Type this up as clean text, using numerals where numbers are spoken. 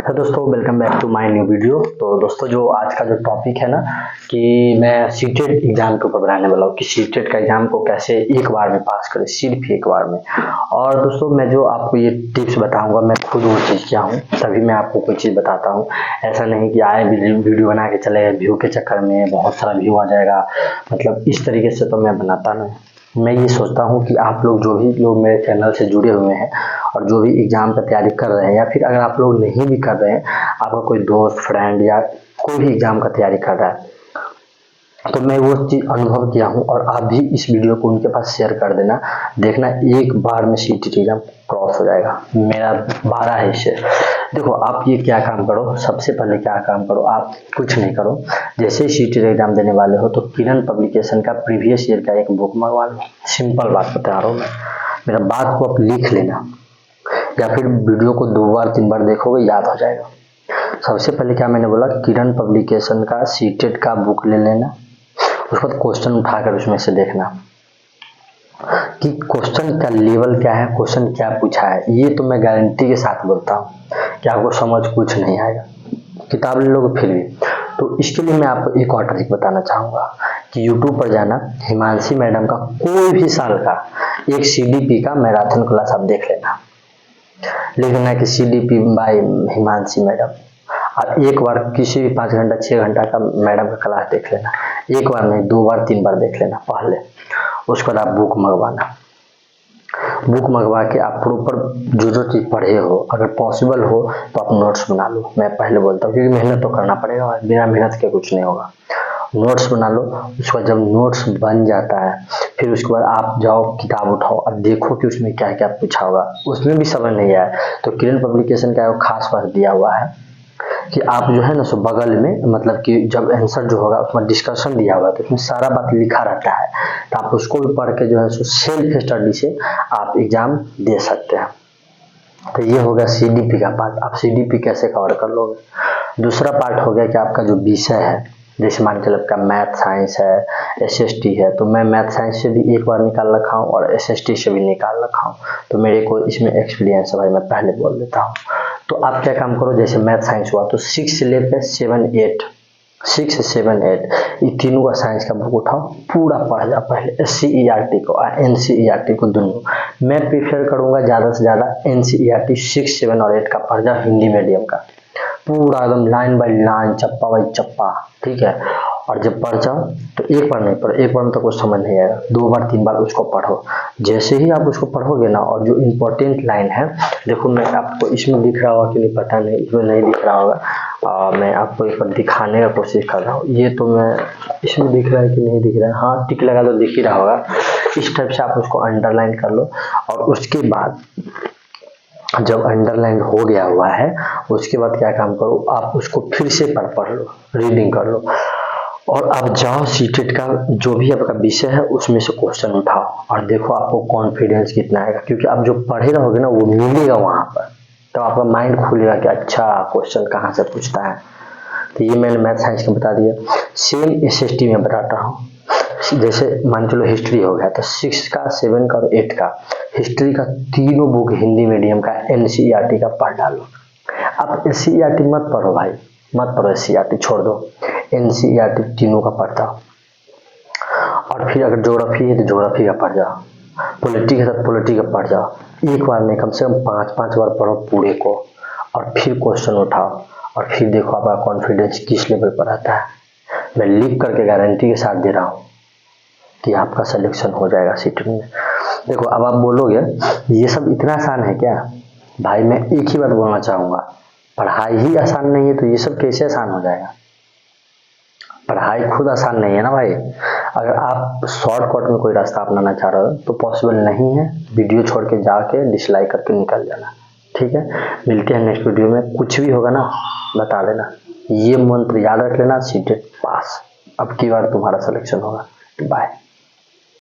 तो दोस्तों welcome back to my new video. तो दोस्तों जो आज का जो टॉपिक है ना कि मैं सीटेट एग्जाम के ऊपर बनाने वाला हूँ कि सीटेट का एग्जाम को कैसे एक बार में पास करें, सिर्फ एक बार में। और दोस्तों मैं जो आपको ये टिप्स बताऊंगा मैं खुद वो चीज़ किया हूँ तभी मैं आपको कोई चीज़ बताता हूँ। ऐसा नहीं कि आए वीडियो बना के चले व्यू के चक्कर में बहुत सारा व्यू आ जाएगा, मतलब इस तरीके से तो मैं बनाता नहीं। मैं ये सोचता हूँ कि आप लोग जो भी लोग मेरे चैनल से जुड़े हुए हैं और जो भी एग्ज़ाम का तैयारी कर रहे हैं या फिर अगर आप लोग नहीं भी कर रहे हैं, आपका कोई दोस्त फ्रेंड या कोई भी एग्ज़ाम का तैयारी कर रहा है तो मैं वो चीज़ अनुभव किया हूँ और आप भी इस वीडियो को उनके पास शेयर कर देना। देखना एक बार में सीटेट एग्जाम क्रॉस हो जाएगा। मेरा 12 है इससे। देखो आप ये क्या काम करो, सबसे पहले क्या काम करो, आप कुछ नहीं करो। जैसे ही सीटेट एग्जाम देने वाले हो तो किरण पब्लिकेशन का प्रीवियस ईयर का एक बुक मंगवा लो। सिंपल बात बता रहा हूँ मैं, मेरा बात को आप लिख लेना या फिर वीडियो को 2 बार 3 बार देखोगे याद हो जाएगा। सबसे पहले क्या मैंने बोला, किरण पब्लिकेशन का सीटेट का बुक ले लेना। उसके बाद क्वेश्चन उठाकर उसमें से देखना कि क्वेश्चन का लेवल क्या है, क्वेश्चन क्या पूछा है। ये तो मैं गारंटी के साथ बोलता हूँ कि आपको समझ कुछ नहीं आएगा, किताब ले लोगे फिर भी। तो इसके लिए मैं आपको एक और ट्रिक बताना चाहूँगा कि YouTube पर जाना, हिमांशी मैडम का कोई भी साल का एक CDP का मैराथन क्लास आप देख लेना। लिखना है कि CDP बाय हिमांशी मैडम। आप एक बार किसी भी 5 घंटा 6 घंटा का मैडम का क्लास देख लेना, एक बार नहीं 2 बार 3 बार देख लेना पहले। उसके बाद आप बुक मंगवाना। बुक मंगवा के आप प्रॉपर जो चीज़ पढ़े हो, अगर पॉसिबल हो तो आप नोट्स बना लो। मैं पहले बोलता हूँ क्योंकि मेहनत तो करना पड़ेगा, बिना मेहनत के कुछ नहीं होगा। नोट्स बना लो। उसके बाद जब नोट्स बन जाता है फिर उसके बाद आप जाओ किताब उठाओ, अब देखो कि उसमें क्या क्या पूछा होगा। उसमें भी समझ नहीं आया तो किरण पब्लिकेशन का एक खास बात दिया हुआ है कि आप जो है ना सो बगल में, मतलब कि जब आंसर जो होगा उसमें डिस्कशन दिया हुआ है तो उसमें सारा बात लिखा रहता है, तो आप उसको भी पढ़ के जो है सो सेल्फ स्टडी से आप एग्जाम दे सकते हैं। तो ये होगा CDP का पार्ट। आप CDP कैसे कवर कर लोगे। दूसरा पार्ट हो गया कि आपका जो विषय है, जैसे मान के आपका मैथ साइंस है, SST है, तो मैं मैथ साइंस से भी एक बार निकाल रखा हूँ और SST से भी निकाल रखा हूँ, तो मेरे को इसमें एक्सपीरियंस है भाई, मैं पहले बोल देता हूँ। तो आप क्या काम करो, जैसे मैथ साइंस हुआ तो 6 से लेकर 7 8 6 7 8 ये तीनों का साइंस का बुक उठाओ, पूरा पढ़ जाओ पहले। SCERT को और NCERT को दोनों। मैं प्रीफर करूंगा ज़्यादा से ज़्यादा NCERT 6 7 और 8 का पढ़ जाओ, हिंदी मीडियम का पूरा एकदम लाइन बाय लाइन, चप्पा बाय चप्पा, ठीक है। और जब पढ़ जाओ तो एक बार नहीं पढ़ो, एक बार में तो कुछ समझ नहीं आएगा, 2 बार 3 बार उसको पढ़ो। जैसे ही आप उसको पढ़ोगे ना, और जो इम्पोर्टेंट लाइन है, देखो मैं आपको इसमें दिख रहा होगा कि नहीं पता नहीं, इसमें नहीं दिख रहा होगा, मैं आपको एक बार दिखाने का कोशिश कर रहा हूँ। ये तो मैं इसमें दिख रहा है कि नहीं दिख रहा है, हाँ टिक लगा तो दिख ही रहा होगा। इस टाइप से आप उसको अंडरलाइन कर लो और उसके बाद जब अंडरलाइन हो गया हुआ है उसके बाद क्या काम करो, आप उसको फिर से पढ़ लो, रीडिंग कर लो और आप जाओ सीटेट का जो भी आपका विषय है उसमें से क्वेश्चन उठाओ और देखो आपको कॉन्फिडेंस कितना आएगा, क्योंकि आप जो पढ़े रहोगे ना वो मिलेगा वहां पर, तो आपका माइंड खुलेगा कि अच्छा क्वेश्चन कहाँ से पूछता है। तो ये मैंने मैथ साइंस का बता दिया। सेम SST में बताता हूँ। जैसे मान चलो हिस्ट्री हो गया तो 6 का 7 का और 8 का हिस्ट्री का तीनों बुक हिंदी मीडियम का NCERT का पढ़ डालो। आप SCERT मत पढ़ो भाई, मत पढ़ो SCERT, छोड़ दो। NCERT तीनों का पढ़ता और फिर अगर ज्योग्राफी है तो ज्योग्राफी का पढ़ जाओ, पॉलिटी है तो पॉलिटी का पढ़ जाओ। एक बार में कम से कम 5 बार पढ़ो पूरे को और फिर क्वेश्चन उठाओ और फिर देखो आपका कॉन्फिडेंस किस लेवल पर आता है। मैं लिख करके गारंटी के साथ दे रहा हूँ कि आपका सिलेक्शन हो जाएगा सीटेट में। देखो अब आप बोलोगे ये सब इतना आसान है क्या, भाई मैं एक ही बात बोलना चाहूँगा, पढ़ाई ही आसान नहीं है तो ये सब कैसे आसान हो जाएगा। पढ़ाई खुद आसान नहीं है ना भाई। अगर आप शॉर्टकट में कोई रास्ता अपनाना चाह रहे हो तो पॉसिबल नहीं है, वीडियो छोड़ के जाके डिसलाइक करके निकल जाना, ठीक है। मिलते हैं नेक्स्ट वीडियो में, कुछ भी होगा ना बता देना। ये मंत्र याद रख लेना, सीटेट पास, अब की बार तुम्हारा सिलेक्शन होगा। बाय।